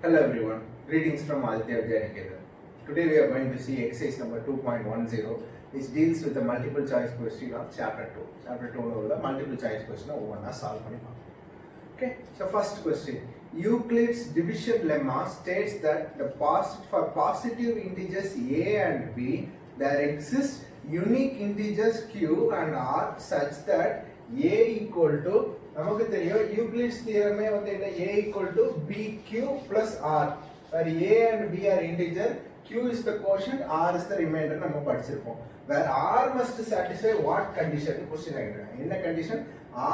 Hello everyone, greetings from Aditya Vijayanaketan. Today we are going to see exercise number 2.10 which deals with the multiple choice question of chapter 2. Chapter 2 உள்ள multiple choice question ஒவ்வொன்றா solve பண்ணி பார்ப்போம். Okay, so first question. Euclid's division lemma states that for positive integers a and b there exist unique integers q and r such that a equal to நமக்கு தெரியும் Euclid's தியரமே வந்து என்ன a equal to bq plus r where a and b are integer q is the quotient r is the remainder நம்ம படிச்சிருப்போம் where r must satisfy what condition question ஆயிடுறாங்க என்ன condition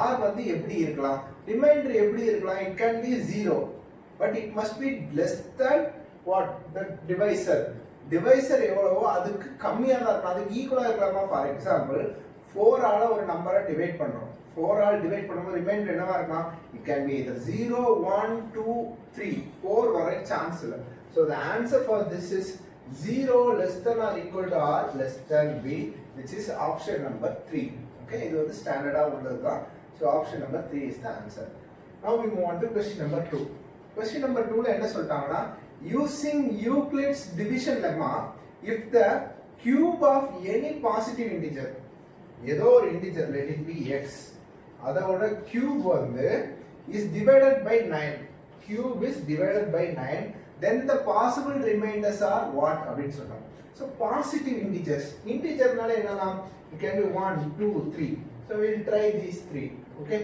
r வந்து எப்படி இருக்கலாம் ரிமைண்டர் எப்படி இருக்கலாம் it can be 0 but it must be less than what the divisor எவ்வளவோ அதுக்கு கம்மியா தான் இருக்கணும் அதுக்கு ஈக்குவலா இருக்கலாமா ஃபார் எக்ஸாம்பிள் 4 ஆல ஒரு நம்பரை டிவைட் பண்றோம் 4 ஆல் டிவைட் பண்ணும்போது ரிமைண்டர் என்னவா இருக்கலாம் it can be either 0 1 2 3 4 வரை சான்ஸ் இல்ல so the answer for this is 0 less than or equal to r less than b which is option number 3 okay இது வந்து ஸ்டாண்டர்டா உள்ளதுதான் so option number 3 is the answer now we move on to question number 2 question number 2 ல என்ன சொல்றாங்கன்னா using Euclid's division lemma if the cube of any positive integer ஏதோ ஒரு integer let it be x அதோட cube வந்து is divided by 9 cube is divided by 9 then the possible remainders are what அப்படினு சொல்றோம் so positive integerனால என்னன்னா it can be 1 2 3 so we'll try these three okay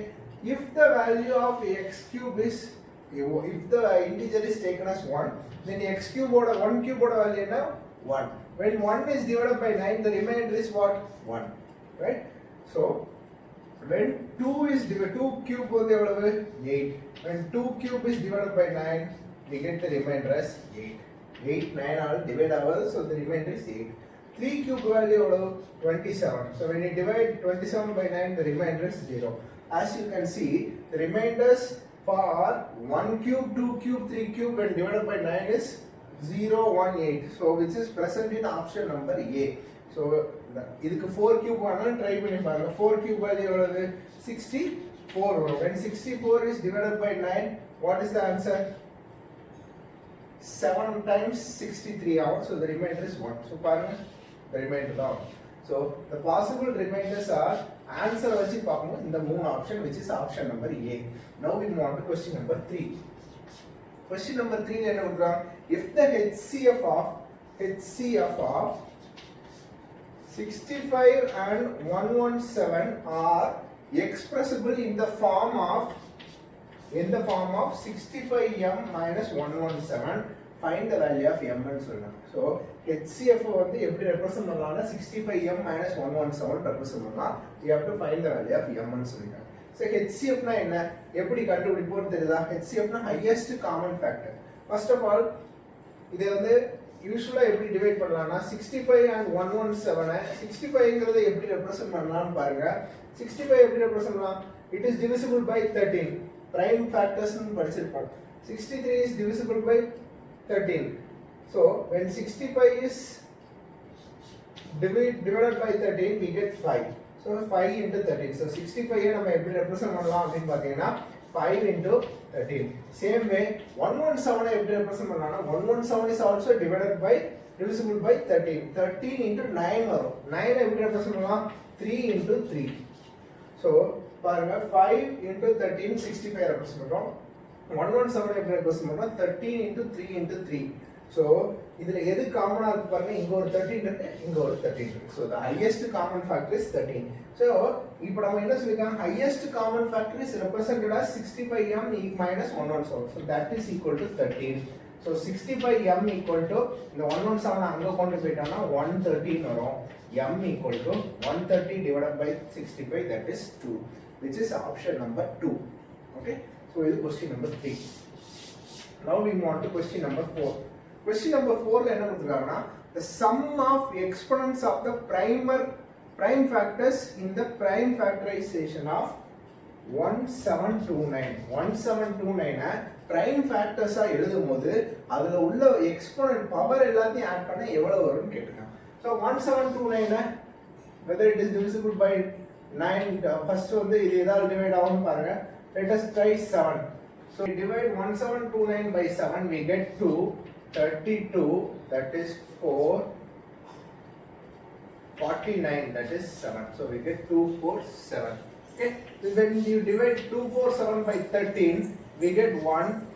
if the value of x cube is if the integer is taken as 1 then x cube oda 1 cube oda value என்ன 1 when 1 is divided by 9 the remainder is what 1 right so when 2 is divided 2 cube வந்து எவ்வளவு 8 when 2 cube is divided by 9 we get the remainder as 8 8 9 all divide ஆகுது so the remainder is 8 3 cube value எவ்வளவு 27 so when you divide 27 by 9 the remainder is 0 as you can see the remainders for 1 cube 2 cube 3 cube when divided by 9 is 0 1 8 so which is present in option number A so இதுக்கு 4 cube வேணா try பண்ணி பாருங்க 4 cube value எவ்வளவு 64 வரும் when 64 is divided by 9 what is the answer 7 times 63 ஆகும் so the remainder is 1 so பாருங்க the remainder தான் so the possible remainders are answer வச்சு பார்க்கணும் இந்த மூணு option which is option number A now we move on to question number 3 question number 3 ல என்ன கொடுக்குறாங்க if the HCF of 65 and 117 are expressible in the form of 65m minus 117 find the value of m ன்னு சொல்லலாம் so HCF வந்து எப்படி represent பண்ணலாம்னா 65m minus 117 represent பண்ணலாம் you have to find the value of m ன்னு சொல்லிட்டாங்க so HCF னா என்ன எப்படி கண்டுபிடிப்போம்னு தெரியுதா HCF னா highest common factor first of all இதை வந்து யூசுவலா எப்படி டிவைட் பண்ணலாம்னா 65 and 117 65ங்கிறதை எப்படி ரெப்ரசன்ட் பண்ணலாம்னு பாருங்க 65 எப்படி ரெப்ரசன்ட் பண்ணலாம் it is divisible by 13 prime factors னு படிச்சிருப்போம் 63 is divisible by 13 so when 65 is divided by 13 we get 5 so 5 into 13 so 65 நம்ம எப்படி ரெப்ரசன்ட் பண்ணலாம் அப்படினு பாத்தீங்கன்னா 5 into 13 same way 117 எப்படி ரெப்ரசன்ட் பண்ணலாம்னா 117 is also divisible by 13 into 9 வரும் 9 எப்படி ரெப்ரசன்ட் பண்ணலாம் 3 into 3 so பாருங்க 5 into 13 65 ரெப்ரசன்ட் பண்றோம் 117 எப்படி ரெப்ரசன்ட் பண்றோம் 13 into 3 into 3 so இதுல எது காமனா இருக்கு பாருங்க இங்க ஒரு 13 இருக்கு இங்க ஒரு 13 இருக்கு so the highest common factor is 13 so இப்போ நம்ம என்ன சொல்லிருக்கோம் highest common factor is represented as 65m minus 117 so that is equal to 13 so 65m equal to இந்த 117 அங்க கொண்டு போய்ட்டானா 113 வரும் m equal to 130 divided by 65 that is 2 which is option number 2 okay so this is question number 3 now we move on to question number 4 question number 4 ல என்ன கொடுத்திருக்காங்கன்னா the sum of exponents of the prime factors in the prime factorization of 1729 prime factors ஆ எழுதும்போது அதுல உள்ள exponent power எல்லாத்தையும் add பண்ண எவ்வளவு வரும்னு கேட்டிருக்காங்க so 1729 whether it is divisible by 9 first வந்து இது ஏதாவது டிவைட் ஆகும்னு பாருங்க let us try 7 So we divide 1729 by 7, we get 2, 32, that is 4, 49, that is 7. So we get 247. Okay. So when you divide 247 by 13, we get 1.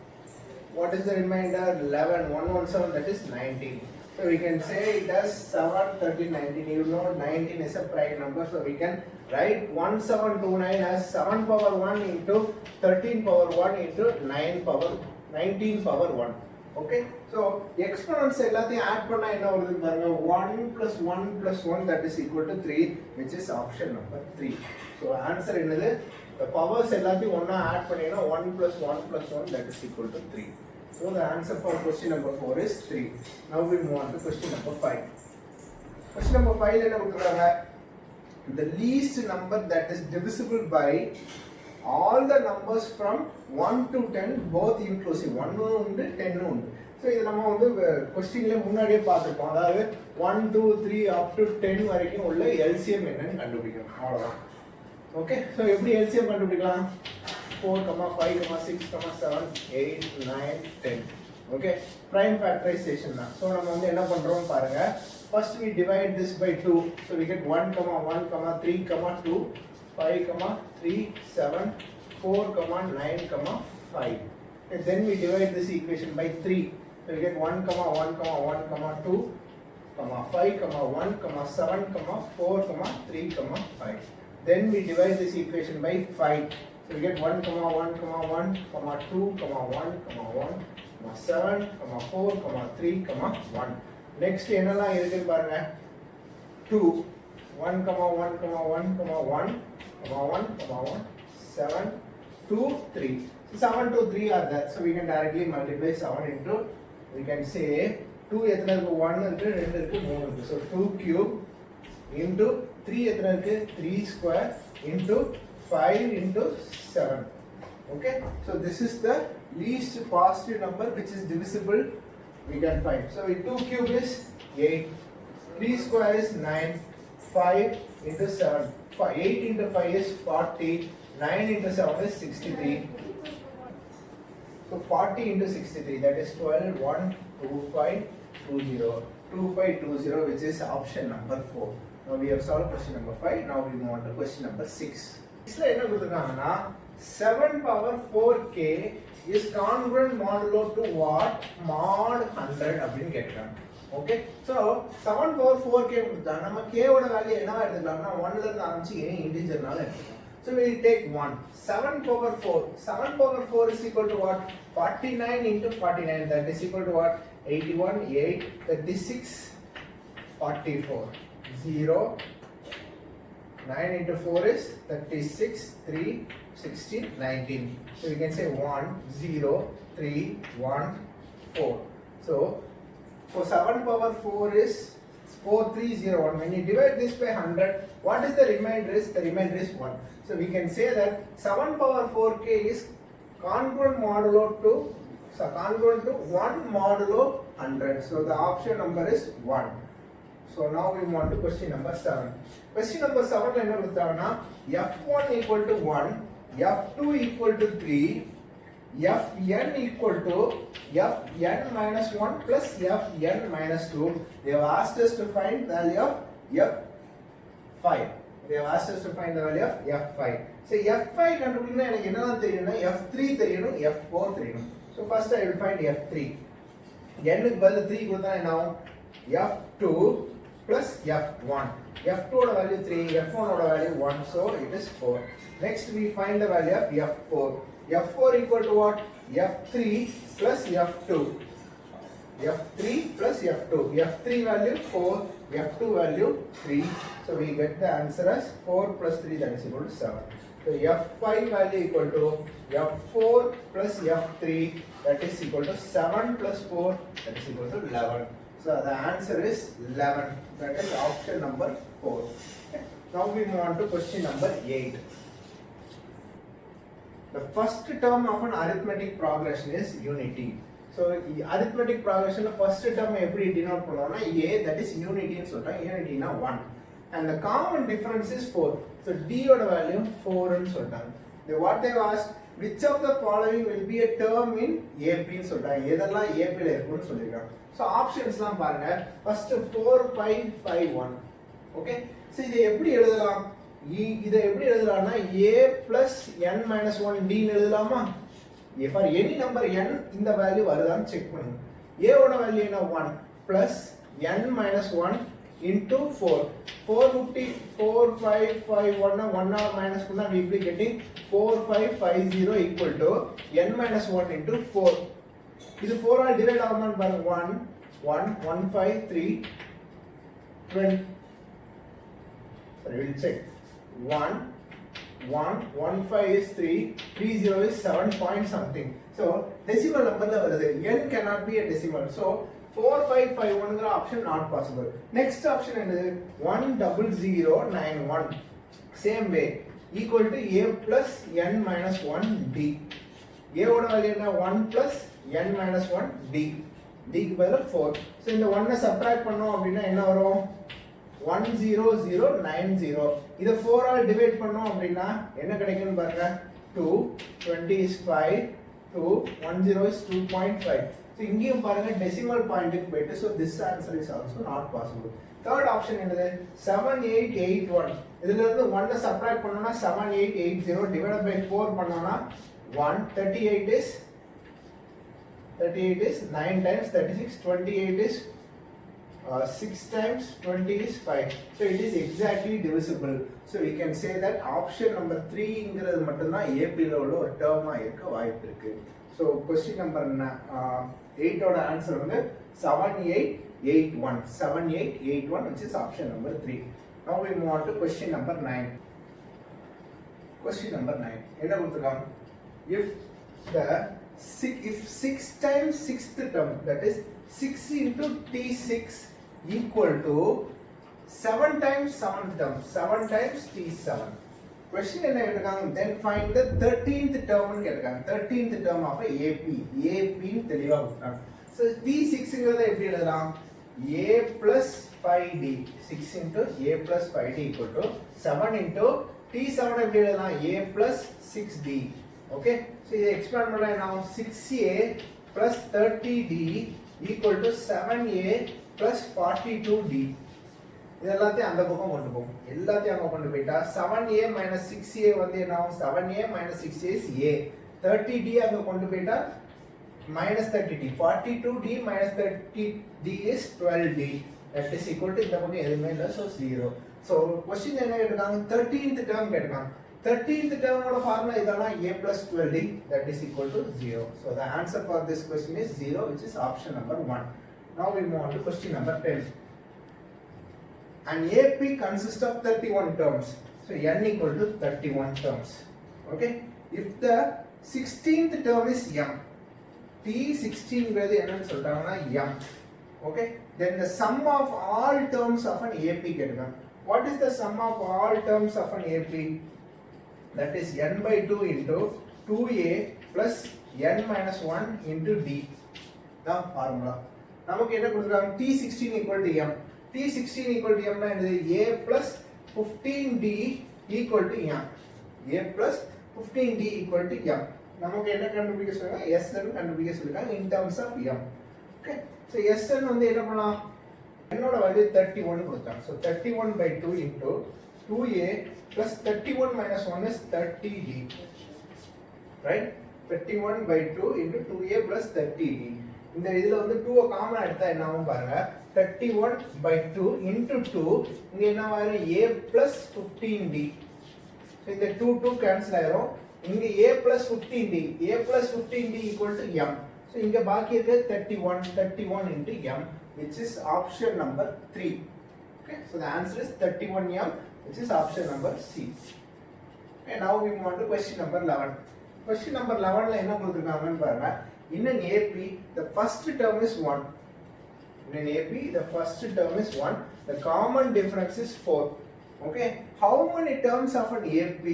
What is the remainder? 11, 117, that is 19. So we can say it as 7, 13, 19. You know 19 is a prime number. So we can write 1729 as 7 power 1 into 13 power 1 into 19 power 1. Okay. So exponents எல்லாத்தையும் add பண்ணா என்ன வருது பாருங்க 1 plus 1 plus 1 that is equal to 3, which is option number 3. So answer என்னது? The powers எல்லாத்தையும் ஒண்ணா add பண்ணினா 1 plus 1 plus 1 that is equal to 3. So the answer for question number 4 is 3. Now we move on to question number 5. Question number 5 என்ன கொடுத்திருக்காங்க? The least number that is divisible by all the numbers from 1 to 10 both inclusive. 1 உண்டு 10 உண்டு. So இது நம்ம வந்து क्वेश्चनல முன்னாடியே பார்த்திருப்போம். அதாவது 1 2 3 up to 10 வரைக்கும் உள்ள LCM என்னன்னு கண்டுபிடிக்கணும். அவ்வளவுதான். ஓகே. சோ எப்படி LCM கண்டுபிடிக்கலாம்? 4, 5, 6, 7, 8, 9, 10. Okay. Prime factorization தான். So நம்ம வந்து என்ன பண்றோம் பாருங்க. First we divide this by 2. So we get 1, 1, 3, 2, 5, 3, 7, 4, 9, 5. And then we divide this equation by 3. So we get 1, 1, 1, 2, 5, 1, 7, 4, 3, 5. Then we divide this equation by 5. So we get 1, 1, 1, 2, 1, 7, 4, 3, 1. Next என்னலாம் இருக்குன்னு பாருங்க. 2, 1, 1, 1, 1, 1, 7, 2, 3. So 7, 2, 3 are there. So we can directly multiply 7 into, we can say 2 எத்தனை இருக்கு? 1 இருக்கு, 2 இருக்கு, 3 இருக்கு. So 2 cube into 3 எத்தனை இருக்கு? 3 square into 5 into 7. Okay. So this is the least positive number which is divisible we can find. So 2 cube is 8, 3 square is 9, 5 into 7. 8 into 5 is 40, 9 into 7 is 63. So 40 into 63, that is 12, 1, 2, 5, 2, 0. 2, 5, 2, 0, which is option number 4. Now we have solved question number 5. Now we move on to question number 6. Next என்ன கொடுத்திருக்காங்கன்னா 7 power 4k is congruent modulo to what? Mod 100 அப்படின்னு கேட்கிறாங்க. Okay. So 7 power 4k கொடுத்தா நம்ம k ஓட value என்னவா எடுத்துக்கலாம்னா 1 ல இருந்து ஆரம்பிச்சு any இன்டிஜர்னால எடுத்துக்கலாம். So we will take 1. 7 power 4. 7 power 4 is equal to what? 49 into 49. That is equal to what? 81, 8, 36, 44. 0. 9 into 4 is 36, 3, 16, 19. So we can say 1, 0, 3, 1, 4. So for 7 power 4 is 4301. When you divide this by 100, what is the remainder is? The remainder is 1. So we can say that 7 power 4k is congruent modulo to 1 modulo 100. So the option number is 1. So now we move on to question number 7. Question number 7 என்ன கொடுத்தாங்கன்னா f1 equal to 1, f2 equal to 3, fn equal to fn minus 1 plus fn minus 2. They have asked us to find the value of f5. They have asked us to find the value of f5. So f5 கண்டுபிடிக்கணும் எனக்கு என்னலாம் தெரியணும்னா f3 தெரியணும், f4 தெரியணும். So first I will find f3. n க்கு பதிலா 3 கொடுத்தா என்ன ஆகும்? f2 plus f1. f2 oda value 3, f1 oda value 1, so it is 4. Next we find the value of f4. f4 equal to what? f3 plus f2. f3 plus f2. f3 value 4, f2 value 3. So we get the answer as 4 plus 3, that is equal to 7. So f5 value equal to f4 plus f3, that is equal to 7 plus 4, that is equal to 11. So the answer is 11. That is option number 4. Okay. Now we move on to question number 8. The first term of an arithmetic progression is unity. So arithmetic progression first term எப்படி denote பண்ணுவோம்னா a, that is unity ன்னு சொல்றோம். unity னா 1. And the common difference is 4. So d ஓட value 4 ன்னு சொல்றாங்க. what they asked, which of the following will be a term in AP ன்னு சொல்றாங்க. எதெல்லாம் AP ல இருக்குன்னு சொல்லிருக்காங்க. சோ ஆப்ஷன்ஸ்லாம் பாருங்க. ஃபர்ஸ்ட் 4 5 5 1. ஓகே. சோ இதை எப்படி எழுதலாம்? இதை எப்படி எழுதலாம்னா a plus n minus 1 d ன்னு எழுதலாமா? for any number n இந்த வேல்யூ வருதான்னு செக் பண்ணுங்க. a ஓட வேல்யூ என்ன 1 plus n minus 1 into 4. 450 4 5 5 1 1 or minus 1 we will be getting 4 5 5 0 equal to n minus 1 into 4. இது 4 ஆல் டிவைட் ஆகுமான்னு பாருங்க. 1 1 1 5 3 20. Sorry, we will check. 1 1 1 5 is 3 3 0 is 7 point something. So decimal number la varudhu. N cannot be a decimal. So 4 5 5 1 ங்கிற option not possible. Next option என்னது? 1 0 0 9 1. Same way equal to a plus n minus 1 d. a ஓட value என்ன? 1 plus n minus 1 d. d க்கு பதிலா 4. So இந்த 1 subtract பண்ணோம் அப்படினா என்ன வரும்? 1 0 0 9 0. இத 4 ஆல் டிவைட் பண்ணோம் அப்படினா என்ன கிடைக்கும்னு பாருங்க. 2 20 is 5 2 1 0 is 2.5. So இங்கேயும் பாருங்க டெசிமல் பாயிண்ட்க்கு போயிட்டு. So this answer is also not possible. Third option என்னது? 7881. இதுல இருந்து 1 சப்ட்ராக்ட் பண்ணோம்னா 7880 divided by 4 பண்ணோம்னா 1 38 is 9 times 36 28 is 6 times 20 is 5. So it is exactly divisible. So we can say that option number 3 ங்கிறது மட்டும் தான் AP ல உள்ள ஒரு டேர்மா இருக்க வாய்ப்பு இருக்கு. So question number 8 ஓட ஆன்சர் வந்து 7881. 7881 which is option number 3. Now we move on to question number 9. Question number 9. என்ன கொடுத்திருக்காங்க? If 6 times 6th term, that is 6 into T6 equal to 7 times 7th term, 7 times T7. Question என்ன கேட்டிருக்காங்க? Then find the 13th term னு கேட்டிருக்காங்க. 13th term of AP. AP னு தெளிவா கொடுத்தாங்க. So T6ங்கிறத எப்படி எழுதலாம்? A plus 5D. 6 into A plus 5D equal to 7 into T7 எப்படி எழுதலாம்? A plus 6D. Okay? So இதை expand பண்ணா என்ன ஆகும்? 6A plus 30D equal to 7A plus 42D. இதெல்லாத்தையும் அந்த பக்கம் கொண்டு போகும். எல்லாத்தையும் அங்க கொண்டு போயிட்டா 7A minus 6A வந்து என்ன ஆகும்? 7A minus 6A is A. 30D அங்க கொண்டு போயிட்டா minus 30D. 42D minus 30D is 12D. That is equal to இந்த பக்கம் எதுவுமே இல்லை. So 0. So question என்ன கேட்டிருக்காங்க? 13th term கேட்டிருக்காங்க. 13th term ஓட ஃபார்முலா இதானா? A plus 12D. That is equal to 0. So the answer for this question is 0, which is option number 1. Now we move on to question number 10. An AP consists of 31 terms. So n equal to 31 terms. Okay? If the 16th term is m, T16 ங்கிறது என்னன்னு சொல்றாங்கன்னா m. Okay? Then the sum of all terms of an AP கேட்கிறாங்க. What is the sum of all terms of an AP? That is n by 2 into 2A plus n minus 1 into D. The formula. நமக்கு என்ன கொடுத்திருக்காங்க? T16 equal to m. T16 equal to m னா என்னது? A plus 15D equal to m. A plus 15D equal to m. நமக்கு என்ன கண்டுபிடிக்க சொல்றாங்க? Sn கண்டுபிடிக்க சொல்றாங்க in terms of m. Okay? So Sn வந்து என்ன பண்ணலாம்? n ஓட வேல்யூ 31 கொடுத்தாங்க. So 31 by 2 into 2A plus 31 minus 1 is 30D. Right? 31 by 2 into 2A plus 30D. இந்த இதுல வந்து 2 காமன் எடுத்தா என்ன ஆகும் பாருங்க. 31 by 2 into 2 இங்க என்ன வரும்? A plus 15D. So இந்த 2 cancel ஆயிரும். இங்க A plus 15D. A plus 15D equal to m. So இங்க பாக்கி இருக்கு 31 into m, which is option number 3. Okay? So the answer is 31m, which is option number C. And now we move on to question number 11. Question number 11 ல என்ன கொடுத்திருக்காங்கன்னு பாருங்க. In an AP, the first term is 1. In an AP, the first term is 1. The common difference is 4. Okay? How many terms of an AP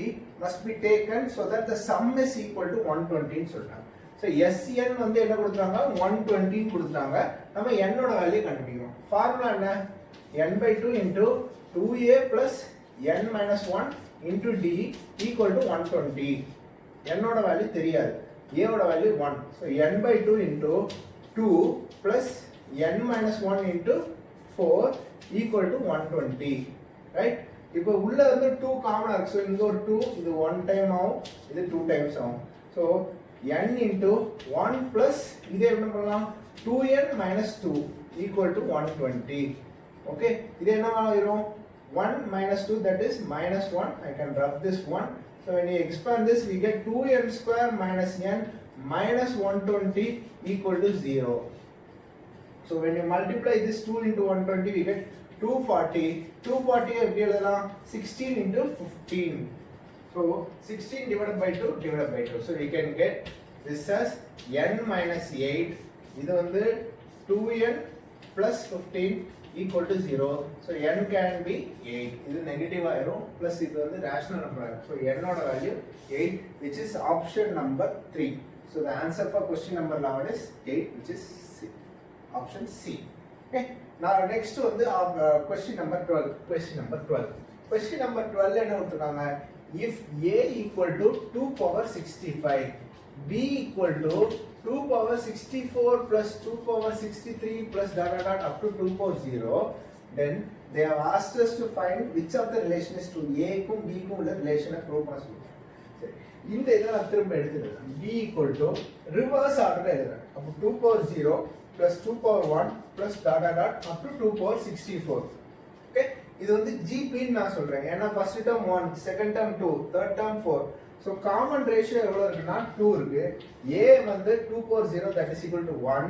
must be taken so that the sum is equal to 120 ன்னு சொல்றாங்க. So Sn வந்து என்ன கொடுத்தாங்க? 120 ன்னு கொடுத்தாங்க. நம்ம n ஓட value கண்டுபிடிக்கணும். ஃபார்முலா என்ன? n by 2 into 2A plus n minus 1 into D equal to 120. n ஓட வேல்யூ தெரியாது, a ஓட value 1. So n by 2 into 2 plus n minus 1 into 4 equal to 120, right? இப்போ உள்ள வந்து 2 காமனா இருக்கு, so இங்க ஒரு 2, இது 1 டைம் ஆகும், இது 2 டைம்ஸ் ஆகும். so n into 1 plus இதே என்ன பண்ணலாம், 2n minus 2 equal to 120. okay, இது என்ன ஆகும், 1 minus 2, that is minus 1. I can rub this 1. so when you expand this, we get 2n square minus n minus 120 equal to 0. so when you multiply this 2 into 120, we get 240. 240 எப்படி எழுதலாம், 16 into 15. so 16 divided by 2 divided by 2. so we can get this as n minus 8. இது வந்து 2n plus 15 equal to 0. so n can be 8. இது negative ஆயிரும், plus இது வந்து rational number ஆயிரும். so n ஓட value 8, which is option number 3. so the answer for question number 11 is 8, which is C. option C. okay, now next வந்து question number 12. question number 12 என்ன கொடுத்திருக்காங்க, if a equal to 2 power 65, b equal to 2 power 64 plus 2 power 63 plus dot dot dot up to 2 power 0, then they have asked us to find which of the relation is to a க்கும் b க்கும் உள்ள ரிலேஷனை prove பண்ண சொல்றாங்க. சரி, இந்த இத நான் திரும்ப எடுத்துக்கிறேன். b equal to ரிவர்ஸ் ஆர்டர்ல எழுதுறேன். அப்ப 2 power 0 plus 2 power 1 plus dot dot dot up to 2 power 64. okay, இது வந்து gp ன்னு நான் சொல்றேன். ஏன்னா first term 1, second term 2, third term 4. so common ratio எவ்வளவு இருக்குன்னா 2 இருக்கு. a வந்து 2 power 0, that is equal to 1.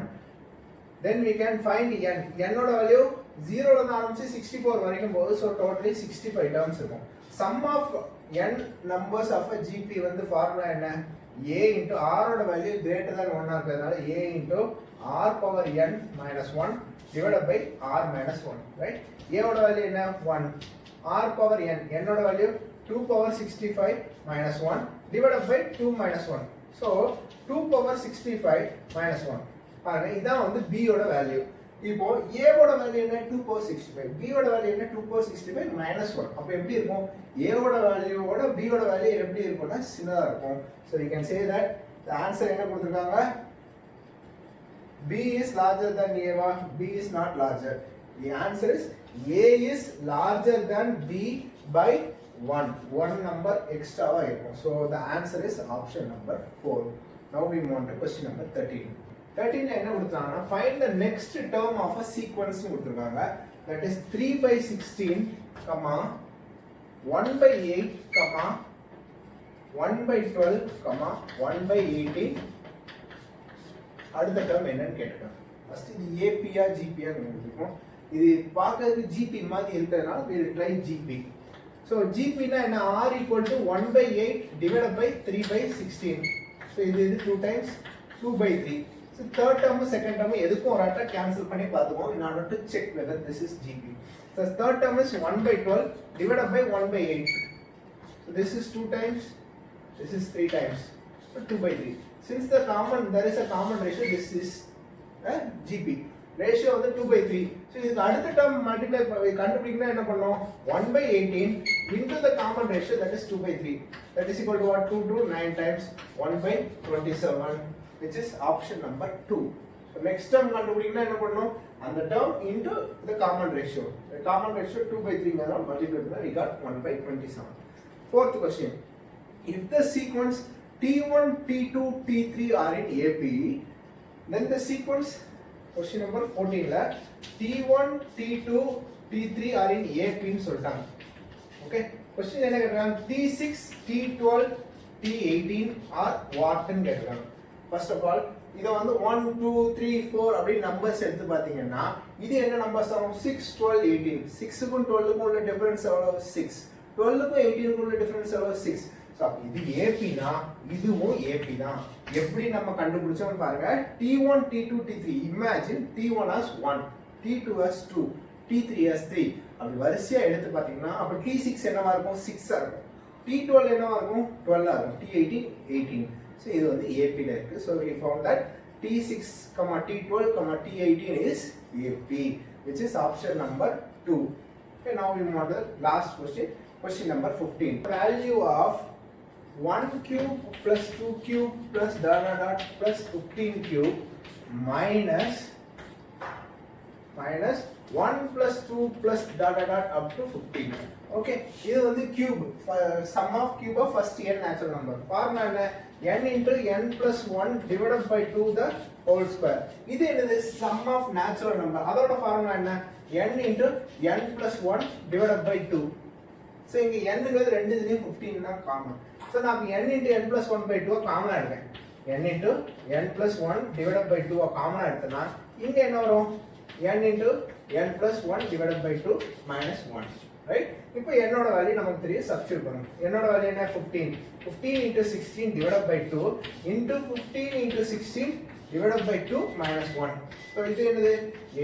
then we can find n. n ஓட வேல்யூ 0 ல இருந்து ஆரம்பிச்சு 64 வரைக்கும் போகுது. so totally 65 terms இருக்கும். sum of n numbers of a gp வந்து ஃபார்முலா என்ன, a into r ஓட வேல்யூ greater than 1 இருக்கிறதுனால a into r power n minus 1 divided by r minus 1, right? a ஓட வேல்யூ என்ன, 1. r power n, n ஓட value 2 power 65 minus 1 divided by 2 minus 1. so 2 power 65 minus 1. பாருங்க, இதான் வந்து b ஓட value. இப்போ a ஓட வேல்யூ என்ன, 2 power 65. b ஓட வேல்யூ என்ன, 2 power 65 minus 1. அப்ப எப்படி இருக்கும், a ஓட வேல்யூவோட b ஓட வேல்யூ எப்படி இருக்கும்னா சின்னதா இருக்கும். so you can say that the answer என்ன கொடுத்திருக்காங்க, b is larger than a வா, b is not larger. the answer is a is larger than b by 1 number extra வா இருக்கும். so the answer is option number 4. now we move on to question number 13. 13 என்ன கொடுத்தாங்கன்னா, find the next term of a sequence னு கொடுத்திருக்காங்க. that is 3 by 16, 1 by 8, 1 by 12, 1 by 18. அடுத்த term என்னன்னு கேட்டிருக்காங்க. First இது AP ஆ GP ஆ இருக்கும். இது பார்க்கிறதுக்கு GP மாதிரி இருக்கிறதுனால we will try GP. so GP னா என்ன, R equal to 1 by 8 divided by 3 by 16. so இது 2 times 2 by 3. so third term second term எதுக்கும் ஒரு ஆட்டா கேன்சல் பண்ணி பார்த்துவோம் in order to check whether this is GP. so third term is 1 by 12 divided by 1 by 8. so this is 2 times, this is 3 times, so 2 by 3. since there is a common ratio, this is GP. ratio வந்து 2 by 3. so இதுக்கு அடுத்த term multiply கண்டுபிடிக்கணும், என்ன பண்ணோம், 1 by 18 into the common ratio, that is 2 by 3. that is equal to what, 2 to 9 times 1 by 27, which is option number 2. so next term கண்டுபிடிக்கணும், என்ன பண்ணோம், அந்த term into the common ratio. the common ratio 2 by 3 ங்கறத multiply பண்ணா we got 1 by 27. fourth question, if the sequence T1, T2, T3 are in AP, then the sequence, question number 14 ல T1, T2, T3 are in AP ன்னு சொல்லிட்டாங்க. okay, question என்ன கேக்குறாங்க, T6, T12, T18 are what ன்னு கேக்குறாங்க. first of all இத வந்து 1 2 3 4 அப்படி நம்பர்ஸ் எடுத்து பாத்தீங்கன்னா இது என்ன நம்பர்ஸ் ஆகும், 6 12 18. 6 க்கும் 12 க்கும் உள்ள டிஃபரன்ஸ் எவ்வளவு, 6. 12 க்கும் 18 க்கும் உள்ள டிஃபரன்ஸ் எவ்வளவு, 6. சோ இது AP னா இதுவும் AP தான். எப்படி நம்ம கண்டுபிடிச்சோம்னு பாருங்க. T1 T2 T3, imagine T1 as 1, T2 as 2, T3 as 3. அப்படி வரிசையா எடுத்து பாத்தீங்கன்னா அப்ப T6 என்னவா இருக்கும், 6 ஆ இருக்கும். T12 என்னவா இருக்கும், 12 ஆ இருக்கும். T18 18. so இது வந்து AP ல இருக்கு. so we found that T6, T12, T18 is AP, which is option number 2. okay, now we move on to the last question, question number 15. value of 1 cube plus 2 cube plus dot dot dot plus 15 cube minus 1 plus 2 plus dot dot dot up to 15. Okay, இது வந்து cube, sum of cube of first n natural number. Formula என்ன? n into n plus 1 divided by 2 the whole square. இது என்னது? Sum of natural number. அதோட formula என்ன? n into n plus 1 divided by 2. So இங்க n ங்கிறது ரெண்டு இதுலயும் 15 தான் காமன். So நான் n into n plus 1 by 2 காமனா எடுக்கிறேன். n into n plus 1 divided by 2 காமனா எடுத்தனா இங்க என்ன வரும்? n into n plus 1 divided by 2 minus 1. Right? இப்போ என்னோட வேல்யூ நமக்கு தெரியும், சப்ஸ்டிட்யூட் பண்ணணும். என்னோட வேல்யூ என்ன? 15. 15 into 16 divided by 2 into 15 into 16 divided by 2 minus 1. So இது என்னது?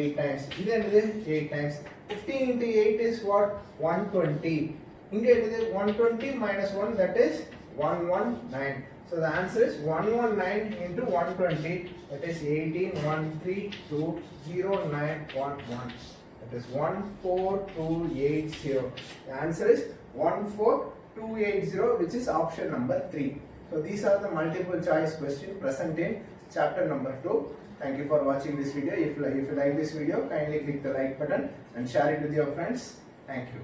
8 times. இது என்னது? 8 times. 15 into 8 is what? 120. இங்க என்னது? 120 minus 1, that is 119. So the answer is 119 into 120, that is 18,132,0911. That is 14280. The answer is 14280, which is option number 3. So these are the multiple choice questions present in chapter number 2. Thank you for watching this video. If you like this video, kindly click the like button and share it with your friends. Thank you.